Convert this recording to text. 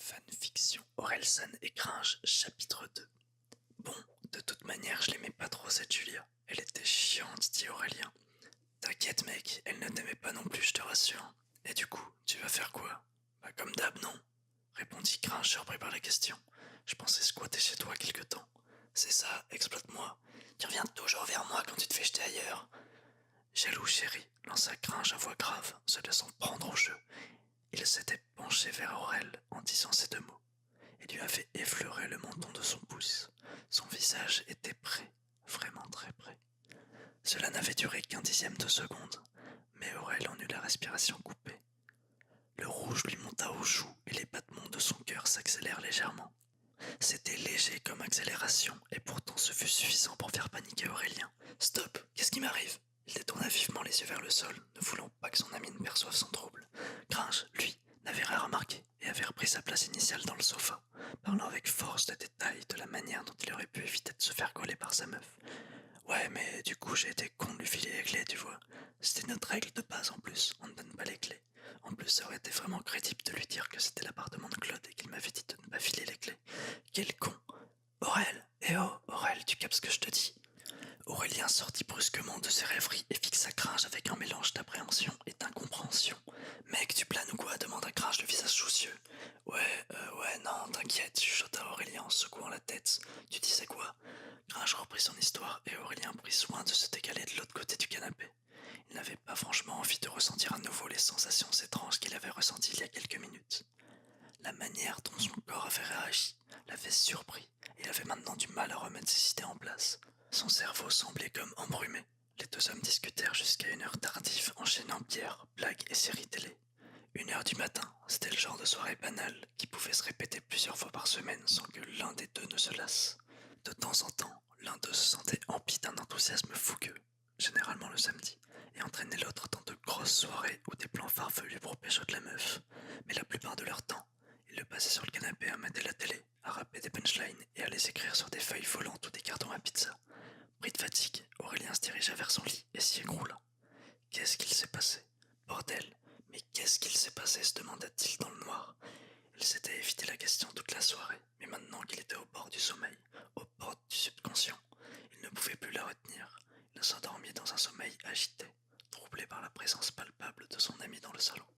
Fanfiction Orelsan et Gringe, chapitre 2. Bon, de toute manière, je l'aimais pas trop cette Julia. Elle était chiante, dit Aurélien. T'inquiète mec, elle ne t'aimait pas non plus, je te rassure. Et du coup, tu vas faire quoi? Bah comme d'hab, non, répondit Gringe surpris par la question. Je pensais squatter chez toi quelque temps. C'est ça, exploite-moi. Tu reviens toujours vers moi quand tu te fais jeter ailleurs. Jaloux chéri, lança Gringe à voix grave, se laissant prendre au jeu. Il s'était penché vers Aurel en disant ces deux mots, et lui avait effleuré le menton de son pouce. Son visage était prêt, vraiment très près. Cela n'avait duré qu'un dixième de seconde, mais Aurel en eut la respiration coupée. Le rouge lui monta aux joues et les battements de son cœur s'accélèrent légèrement. C'était léger comme accélération, et pourtant ce fut suffisant pour faire paniquer Aurélien. Stop, qu'est-ce qui m'arrive? Il détourna vivement les yeux vers le sol, ne voulant pas que son ami ne perçoive son trouble. Gringe, lui, n'avait rien remarqué et avait repris sa place initiale dans le sofa, parlant avec force de détails de la manière dont il aurait pu éviter de se faire gauler par sa meuf. Ouais, mais du coup, j'ai été con de lui filer les clés, tu vois. C'était notre règle de base en plus, on ne donne pas les clés. En plus, ça aurait été vraiment crédible de lui dire que c'était l'appartement de Claude et qu'il m'avait dit de ne pas filer les clés. Quel con! Aurel! Eh oh, Aurel, tu captes ce que je te dis? Aurélien sortit brusquement de ses rêveries et fixa Gringe avec un mélange d'appréhension et d'incompréhension. Mec, tu planes ou quoi? Demanda Gringe le visage soucieux. Ouais, non, t'inquiète, chuchota Aurélien en secouant la tête. Tu disais quoi? Gringe reprit son histoire et Aurélien prit soin de se décaler de l'autre côté du canapé. Il n'avait pas franchement envie de ressentir à nouveau les sensations étranges qu'il avait ressenties il y a quelques minutes. La manière dont son corps avait réagi l'avait surpris et il avait maintenant du mal à remettre ses idées en place. Son cerveau semblait comme embrumé. Les deux hommes discutèrent jusqu'à une heure tardive, enchaînant bière, blagues et séries télé. 1 heure du matin, c'était le genre de soirée banale qui pouvait se répéter plusieurs fois par semaine sans que l'un des deux ne se lasse. De temps en temps, l'un d'eux se sentait empli d'un enthousiasme fougueux, généralement le samedi, et entraînait l'autre dans de grosses soirées ou des plans farfelus pour pécho de la meuf. Mais la plupart de leur temps, ils le passaient sur le canapé à mater la télé, à rapper des punchlines et à les écrire sur des feuilles volantes ou des cartons à pizza. Pris de fatigue, Aurélien se dirigea vers son lit et s'y écroula. Qu'est-ce qu'il s'est passé? Bordel, mais qu'est-ce qu'il s'est passé? Se demanda-t-il dans le noir. Il s'était évité la question toute la soirée.